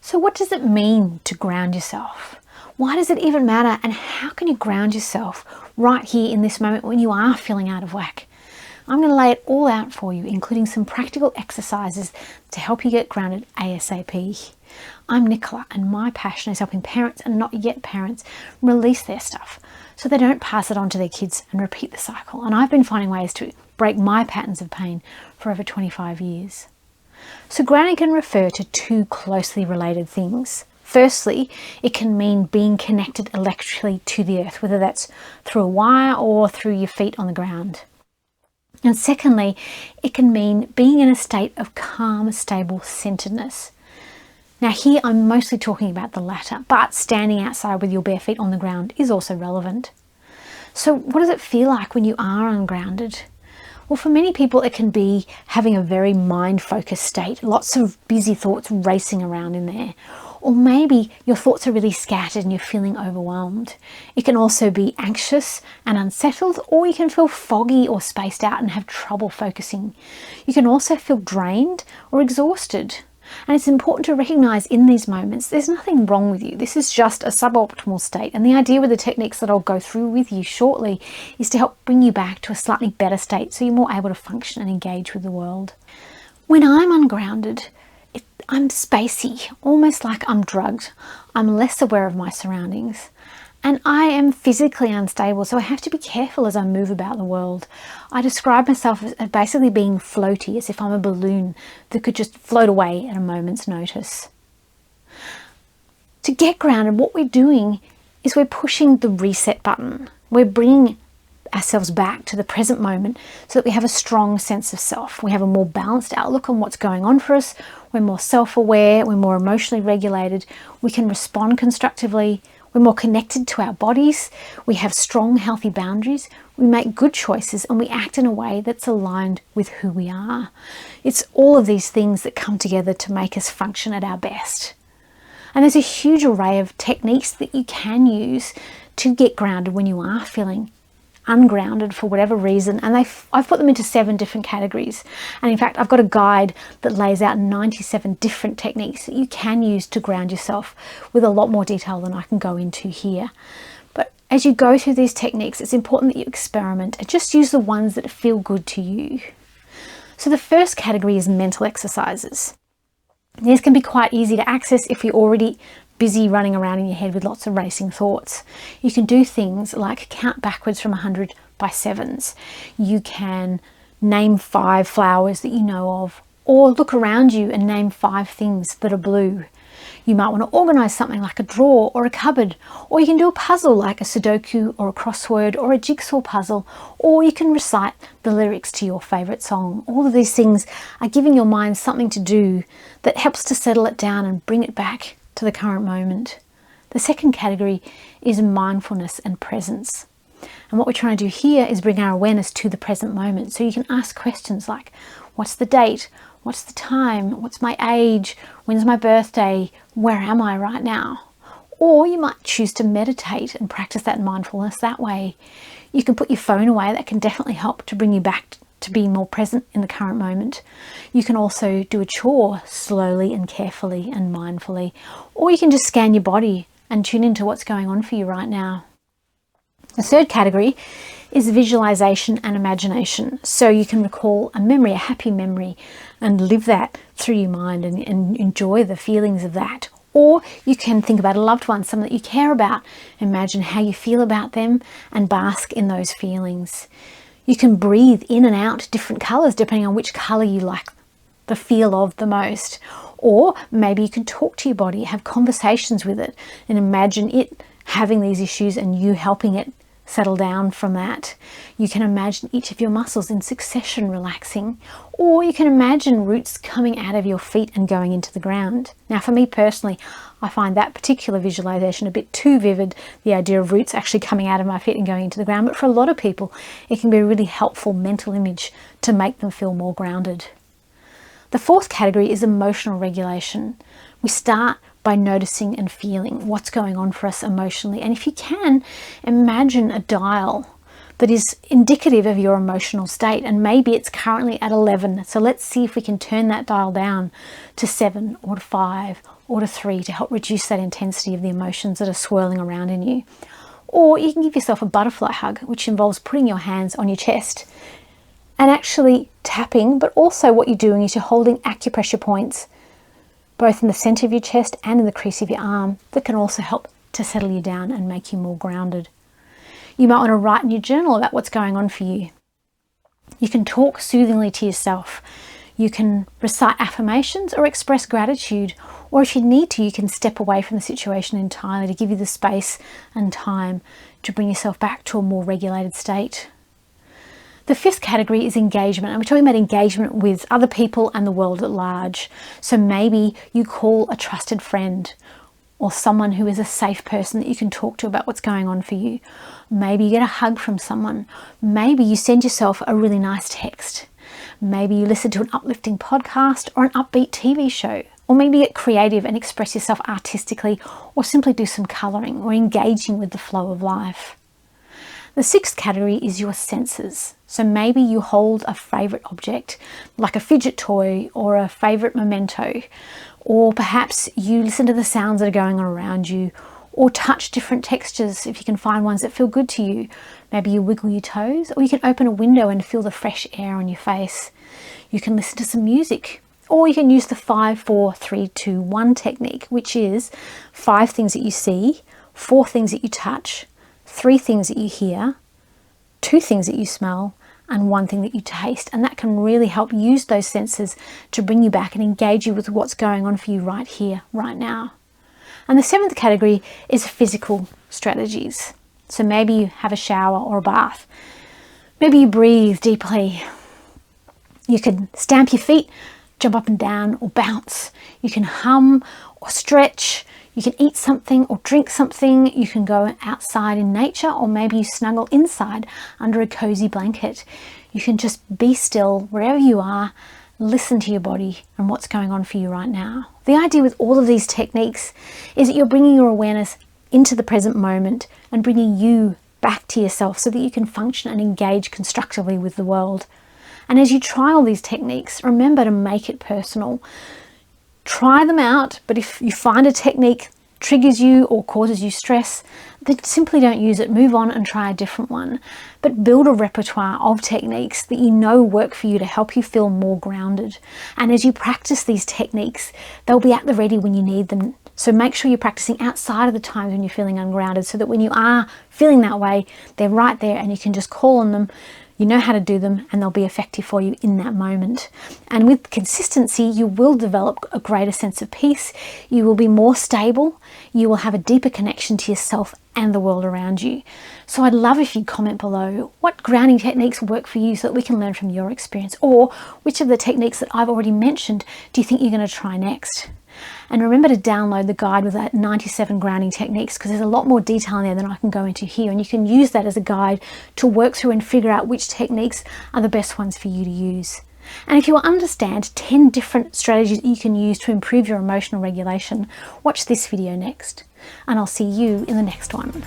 So what does it mean to ground yourself? Why does it even matter? And how can you ground yourself right here in this moment when you are feeling out of whack? I'm going to lay it all out for you, including some practical exercises to help you get grounded ASAP. I'm Nicola, and my passion is helping parents and not yet parents release their stuff so they don't pass it on to their kids and repeat the cycle. And I've been finding ways to break my patterns of pain for over 25 years. So grounding can refer to two closely related things. Firstly, it can mean being connected electrically to the earth, whether that's through a wire or through your feet on the ground. And secondly, it can mean being in a state of calm, stable centeredness. Now here I'm mostly talking about the latter, but standing outside with your bare feet on the ground is also relevant. So what does it feel like when you are ungrounded? Well, for many people, it can be having a very mind-focused state, lots of busy thoughts racing around in there. Or maybe your thoughts are really scattered and you're feeling overwhelmed. It can also be anxious and unsettled, or you can feel foggy or spaced out and have trouble focusing. You can also feel drained or exhausted. And it's important to recognize in these moments, there's nothing wrong with you. This is just a suboptimal state. And the idea with the techniques that I'll go through with you shortly is to help bring you back to a slightly better state so you're more able to function and engage with the world. When I'm ungrounded, I'm spacey, almost like I'm drugged. I'm less aware of my surroundings. And I am physically unstable, so I have to be careful as I move about the world. I describe myself as basically being floaty, as if I'm a balloon that could just float away at a moment's notice. To get grounded, what we're doing is we're pushing the reset button. We're bringing ourselves back to the present moment so that we have a strong sense of self. We have a more balanced outlook on what's going on for us. We're more self-aware. We're more emotionally regulated. We can respond constructively. We're more connected to our bodies. We have strong, healthy boundaries. We make good choices and we act in a way that's aligned with who we are. It's all of these things that come together to make us function at our best. And there's a huge array of techniques that you can use to get grounded when you are feeling ungrounded for whatever reason, and I've put them into 7 different categories. And in fact, I've got a guide that lays out 97 different techniques that you can use to ground yourself with a lot more detail than I can go into here. But as you go through these techniques, it's important that you experiment and just use the ones that feel good to you. So the first category is mental exercises. These can be quite easy to access if you're already busy running around in your head with lots of racing thoughts. You can do things like count backwards from 100 by 7s. You can name 5 flowers that you know of, or look around you and name 5 things that are blue. You might want to organize something like a drawer or a cupboard, or you can do a puzzle like a Sudoku or a crossword or a jigsaw puzzle, or you can recite the lyrics to your favorite song. All of these things are giving your mind something to do that helps to settle it down and bring it back to the current moment. The second category is mindfulness and presence. And what we're trying to do here is bring our awareness to the present moment. So you can ask questions like, what's the date? What's the time? What's my age? When's my birthday? Where am I right now? Or you might choose to meditate and practice that mindfulness that way. You can put your phone away. That can definitely help to bring you back to be more present in the current moment. You can also do a chore slowly and carefully and mindfully, or you can just scan your body and tune into what's going on for you right now. The third category is visualization and imagination. So you can recall a memory, a happy memory, and live that through your mind and enjoy the feelings of that. Or you can think about a loved one, someone that you care about. Imagine how you feel about them and bask in those feelings. You can breathe in and out different colors depending on which color you like the feel of the most. Or maybe you can talk to your body, have conversations with it, and imagine it having these issues and you helping it settle down from that. You can imagine each of your muscles in succession relaxing, or you can imagine roots coming out of your feet and going into the ground. Now for me personally, I find that particular visualization a bit too vivid, the idea of roots actually coming out of my feet and going into the ground, but for a lot of people it can be a really helpful mental image to make them feel more grounded. The fourth category is emotional regulation. We start by noticing and feeling what's going on for us emotionally. And if you can, imagine a dial that is indicative of your emotional state, and maybe it's currently at 11. So let's see if we can turn that dial down to 7 or to 5 or to 3 to help reduce that intensity of the emotions that are swirling around in you. Or you can give yourself a butterfly hug, which involves putting your hands on your chest and actually tapping, but also what you're doing is you're holding acupressure points both in the center of your chest and in the crease of your arm that can also help to settle you down and make you more grounded. You might want to write in your journal about what's going on for you. You can talk soothingly to yourself. You can recite affirmations or express gratitude, or if you need to, you can step away from the situation entirely to give you the space and time to bring yourself back to a more regulated state. The fifth category is engagement, and we're talking about engagement with other people and the world at large. So maybe you call a trusted friend or someone who is a safe person that you can talk to about what's going on for you. Maybe you get a hug from someone. Maybe you send yourself a really nice text. Maybe you listen to an uplifting podcast or an upbeat TV show. Or maybe get creative and express yourself artistically, or simply do some colouring or engaging with the flow of life. The sixth category is your senses. So maybe you hold a favourite object, like a fidget toy or a favourite memento, or perhaps you listen to the sounds that are going on around you, or touch different textures if you can find ones that feel good to you. Maybe you wiggle your toes, or you can open a window and feel the fresh air on your face. You can listen to some music, or you can use the 5, 4, 3, 2, 1 technique, which is 5 things that you see, 4 things that you touch, 3 things that you hear, 2 things that you smell, and 1 thing that you taste. And that can really help use those senses to bring you back and engage you with what's going on for you right here, right now. And the 7th category is physical strategies. So maybe you have a shower or a bath. Maybe you breathe deeply. You can stamp your feet, jump up and down, or bounce. You can hum or stretch. You can eat something or drink something. You can go outside in nature, or maybe you snuggle inside under a cozy blanket. You can just be still wherever you are, listen to your body and what's going on for you right now. The idea with all of these techniques is that you're bringing your awareness into the present moment and bringing you back to yourself so that you can function and engage constructively with the world. And as you try all these techniques, remember to make it personal. Try them out, but if you find a technique triggers you or causes you stress, then simply don't use it. Move on and try a different one. But build a repertoire of techniques that you know work for you to help you feel more grounded. And as you practice these techniques, they'll be at the ready when you need them. So make sure you're practicing outside of the times when you're feeling ungrounded, so that when you are feeling that way, they're right there and you can just call on them. You know how to do them and they'll be effective for you in that moment. And with consistency, you will develop a greater sense of peace. You will be more stable. You will have a deeper connection to yourself and the world around you. So I'd love if you comment below what grounding techniques work for you so that we can learn from your experience, or which of the techniques that I've already mentioned do you think you're going to try next? And remember to download the guide with that 97 grounding techniques, because there's a lot more detail in there than I can go into here, and you can use that as a guide to work through and figure out which techniques are the best ones for you to use. And if you want to understand 10 different strategies that you can use to improve your emotional regulation, watch this video next, and I'll see you in the next one.